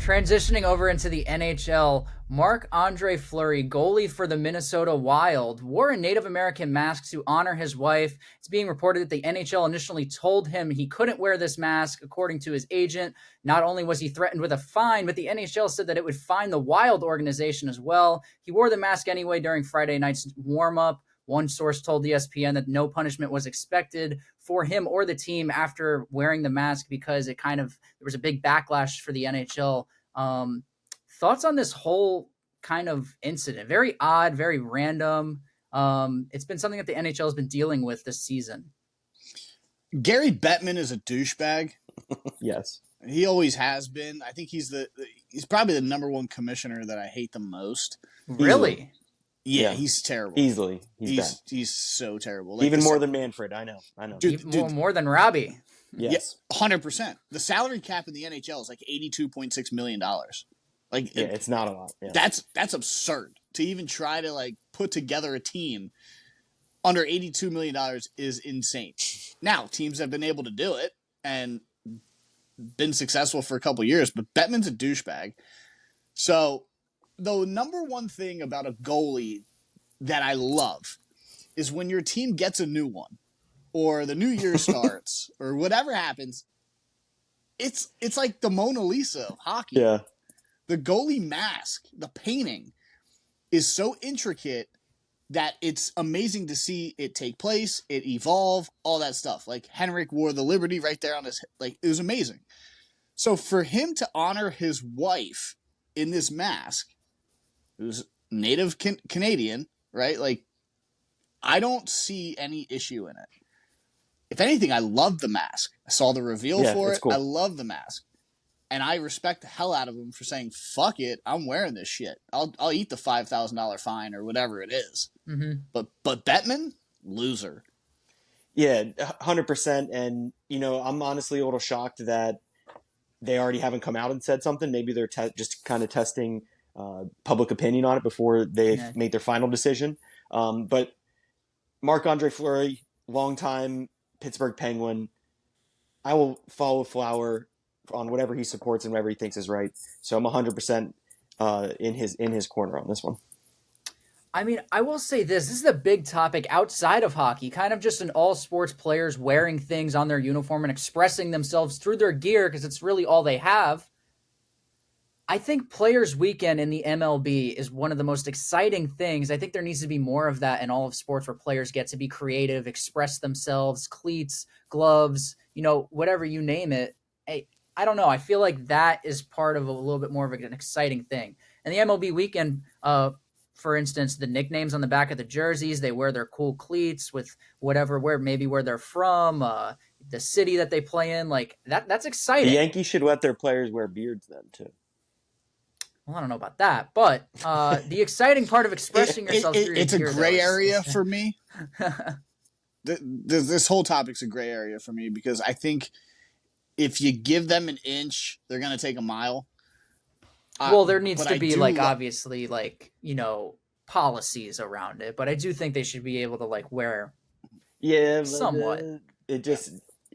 Transitioning over into the NHL, Marc-Andre Fleury, goalie for the Minnesota Wild, wore a Native American mask to honor his wife. It's being reported that the NHL initially told him he couldn't wear this mask, according to his agent. Not only was he threatened with a fine, but the NHL said that it would fine the Wild organization as well. He wore the mask anyway during Friday night's warm-up. One source told ESPN that no punishment was expected for him or the team after wearing the mask because there was a big backlash for the NHL. Thoughts on this whole kind of incident? Very odd, very random. It's been something that the NHL has been dealing with this season. Gary Bettman is a douchebag. Yes. He always has been. I think he's probably the number one commissioner that I hate the most. Really? Yeah, he's terrible. Easily. He's so terrible. Like even more than Manfred, I know. Dude, more than Robbie. Yes. Yeah, 100%. The salary cap in the NHL is like $82.6 million. Like, it's not a lot. Yeah. That's absurd. To even try to like put together a team under $82 million is insane. Now, teams have been able to do it and been successful for a couple years, but Bettman's a douchebag. So the number one thing about a goalie that I love is when your team gets a new one or the new year starts or whatever happens, it's like the Mona Lisa of hockey. Yeah. The goalie mask, the painting is so intricate that it's amazing to see it take place, it evolve, all that stuff. Like Henrik wore the Liberty right there on his head. Like, it was amazing. So for him to honor his wife in this mask, who's native Canadian, right? Like, I don't see any issue in it. If anything, I love the mask. I saw the reveal for it. Cool. I love the mask. And I respect the hell out of him for saying, fuck it, I'm wearing this shit. I'll eat the $5,000 fine or whatever it is. Mm-hmm. But Bettman, loser. Yeah, 100%. And, I'm honestly a little shocked that they already haven't come out and said something. Maybe they're just kind of testing public opinion on it before they make their final decision. But Marc-Andre Fleury, longtime Pittsburgh Penguin, I will follow Flower on whatever he supports and whatever he thinks is right. So I'm 100% in his corner on this one. I mean, I will say this is a big topic outside of hockey, kind of just in all sports players wearing things on their uniform and expressing themselves through their gear because it's really all they have. I think Players Weekend in the MLB is one of the most exciting things. I think there needs to be more of that in all of sports where players get to be creative, express themselves, cleats, gloves, whatever you name it. I don't know. I feel like that is part of a little bit more of an exciting thing. And the MLB Weekend, for instance, the nicknames on the back of the jerseys, they wear their cool cleats with where they're from, the city that they play in. Like that's exciting. The Yankees should let their players wear beards then too. Well, I don't know about that, but the exciting part of expressing yourself through it's a gear, gray area for me. This whole topic's a gray area for me because I think if you give them an inch, they're going to take a mile. Well, there needs to be obviously policies around it, but I do think they should be able to wear somewhat.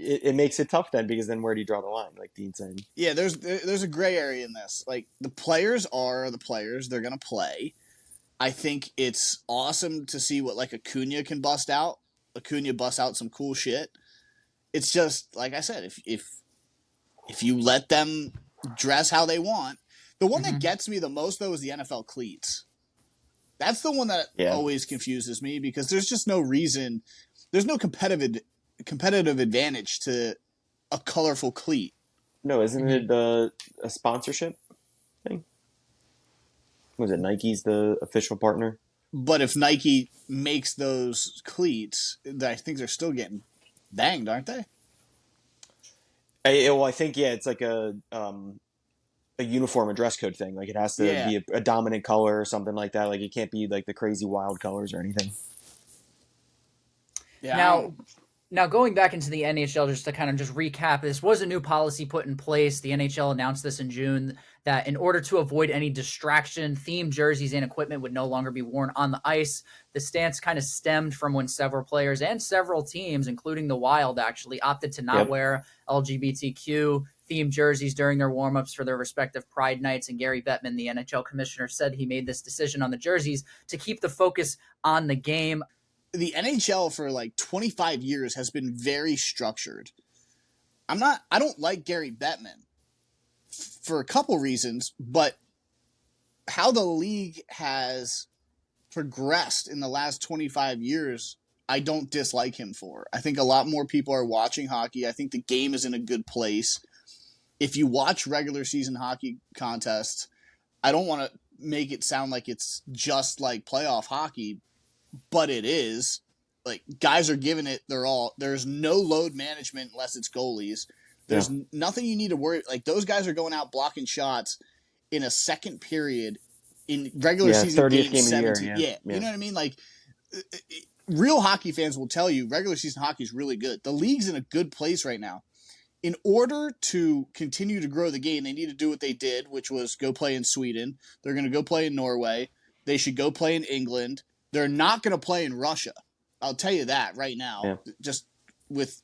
It makes it tough then because then where do you draw the line? Like Dean said. Yeah, there's a gray area in this. Like the players are the players; they're gonna play. I think it's awesome to see what Acuna can bust out. Acuna busts out some cool shit. It's just like I said, if you let them dress how they want, the one that gets me the most though is the NFL cleats. That's the one that always confuses me because there's just no reason. There's no competitive advantage to a colorful cleat. No, isn't it a sponsorship thing? Was it Nike's the official partner? But if Nike makes those cleats, I think they're still getting banged, aren't they? I think it's like a uniform, a dress code thing. Like it has to be a dominant color or something like that. Like it can't be like the crazy wild colors or anything. Yeah. Now, going back into the NHL, just to kind of just recap, this was a new policy put in place. The NHL announced this in June that in order to avoid any distraction, themed jerseys and equipment would no longer be worn on the ice. The stance kind of stemmed from when several players and several teams, including the Wild, actually opted to not wear LGBTQ themed jerseys during their warm-ups for their respective Pride nights. And Gary Bettman, the NHL commissioner, said he made this decision on the jerseys to keep the focus on the game. The NHL for like 25 years has been very structured. I don't like Gary Bettman for a couple reasons, but how the league has progressed in the last 25 years, I don't dislike him for. I think a lot more people are watching hockey. I think the game is in a good place. If you watch regular season hockey contests, I don't want to make it sound like it's just like playoff hockey, but it is. Like, guys are giving it their all. There's no load management unless it's goalies. There's nothing you need to worry. Like, those guys are going out blocking shots in a second period in regular season game 17. Yeah. You know what I mean? Like, real hockey fans will tell you regular season hockey is really good. The league's in a good place right now. In order to continue to grow the game, they need to do what they did, which was go play in Sweden. They're going to go play in Norway. They should go play in England. They're not going to play in Russia. I'll tell you that right now. Yeah. Just with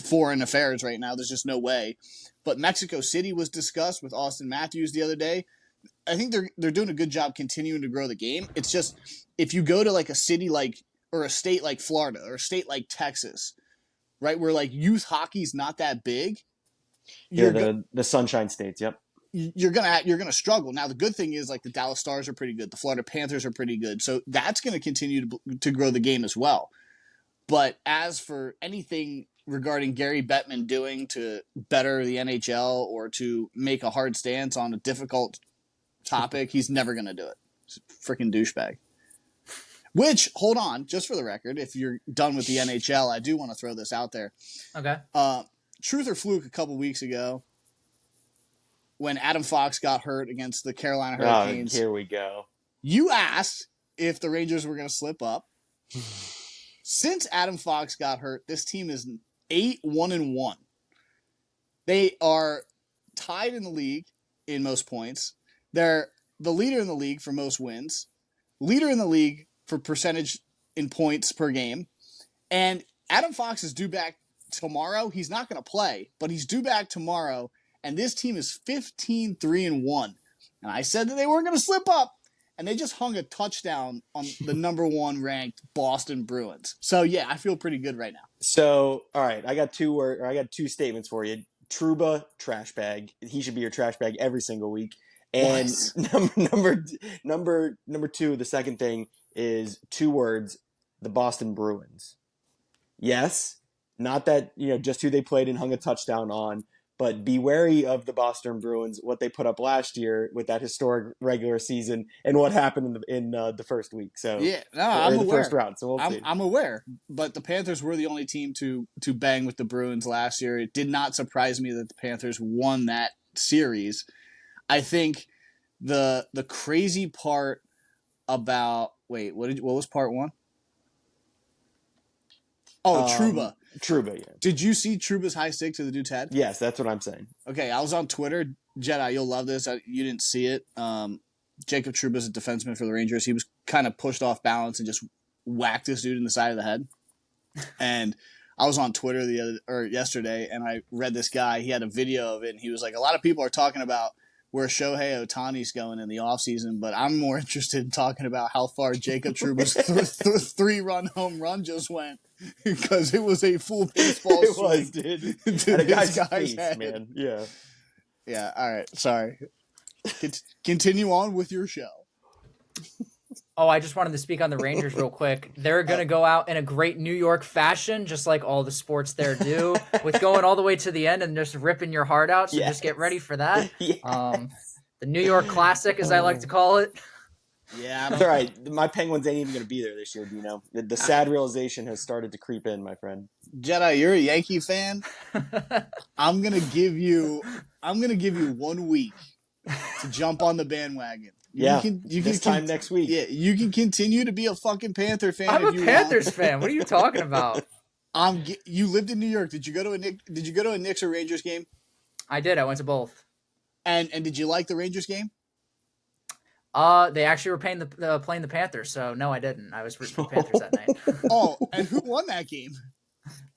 foreign affairs right now, there's just no way. But Mexico City was discussed with Austin Matthews the other day. I think they're doing a good job continuing to grow the game. It's just, if you go to like a city like, or a state like Florida or a state like Texas, right, where like youth hockey's not that big. The Sunshine States. Yep. You're gonna struggle. Now the good thing is, like, the Dallas Stars are pretty good, the Florida Panthers are pretty good, so that's going to continue to grow the game as well. But as for anything regarding Gary Bettman doing to better the NHL or to make a hard stance on a difficult topic, he's never going to do it. He's a freaking douchebag. Which, hold on, just for the record, if you're done with the NHL, I do want to throw this out there. Okay. Truth or fluke, a couple weeks ago, when Adam Fox got hurt against the Carolina Hurricanes. Oh, here we go. You asked if the Rangers were going to slip up. Since Adam Fox got hurt, this team is 8-1-1. They are tied in the league in most points. They're the leader in the league for most wins, leader in the league for percentage in points per game. And Adam Fox is due back tomorrow. He's not going to play, but he's due back tomorrow. And this team is 15-3-1. And I said that they weren't going to slip up. And they just hung a touchdown on the number 1 ranked Boston Bruins. So, yeah, I feel pretty good right now. So, all right, I got two statements for you. Trouba, trash bag. He should be your trash bag every single week. And number two, the second thing is 2 words, the Boston Bruins. Yes, not that, just who they played and hung a touchdown on, but be wary of the Boston Bruins, what they put up last year with that historic regular season and what happened in the first week. So yeah, no, I'm aware. First round, so we'll see. I'm aware, but the Panthers were the only team to bang with the Bruins last year. It did not surprise me that the Panthers won that series. I think the crazy part about what was part 1? Oh, Trouba. Trouba, yeah. Did you see Trouba's high stick to the dude's head? Yes, that's what I'm saying. Okay, I was on Twitter. Jedi, you'll love this. You didn't see it. Jacob Trouba's a defenseman for the Rangers. He was kind of pushed off balance and just whacked this dude in the side of the head. And I was on Twitter yesterday, and I read this guy. He had a video of it, and he was like, a lot of people are talking about where Shohei Ohtani's going in the offseason, but I'm more interested in talking about how far Jacob Trouba's 3-run home run just went, because it was a full baseball swing. It was, dude. To a guy's face, head. Man. Yeah. Yeah, all right. Sorry. Continue on with your show. Oh, I just wanted to speak on the Rangers real quick. They're going to go out in a great New York fashion, just like all the sports there do, with going all the way to the end and just ripping your heart out. So just get ready for that. Yes. The New York Classic, as I like to call it. Yeah, that's all right. My Penguins ain't even going to be there this year, Dino. The sad realization has started to creep in, my friend. Jedi, you're a Yankee fan. I'm gonna give you 1 week to jump on the bandwagon. You can time next week. Yeah, you can continue to be a fucking Panther fan. I'm a Panthers fan. What are you talking about? You lived in New York. Did you go to a Knicks or Rangers game? I did. I went to both. And did you like the Rangers game? They actually were playing the Panthers, so no, I didn't. I was rooting for the Panthers that night. Oh, and who won that game?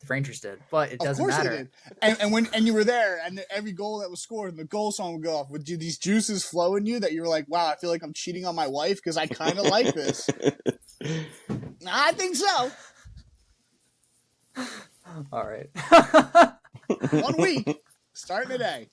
The Rangers did, but it Of doesn't course matter. they did. And you were there, and every goal that was scored, and the goal song would go off. Would these juices flow in you that you were like, wow, I feel like I'm cheating on my wife because I kind of like this? I think so. All right. 1 week, starting today.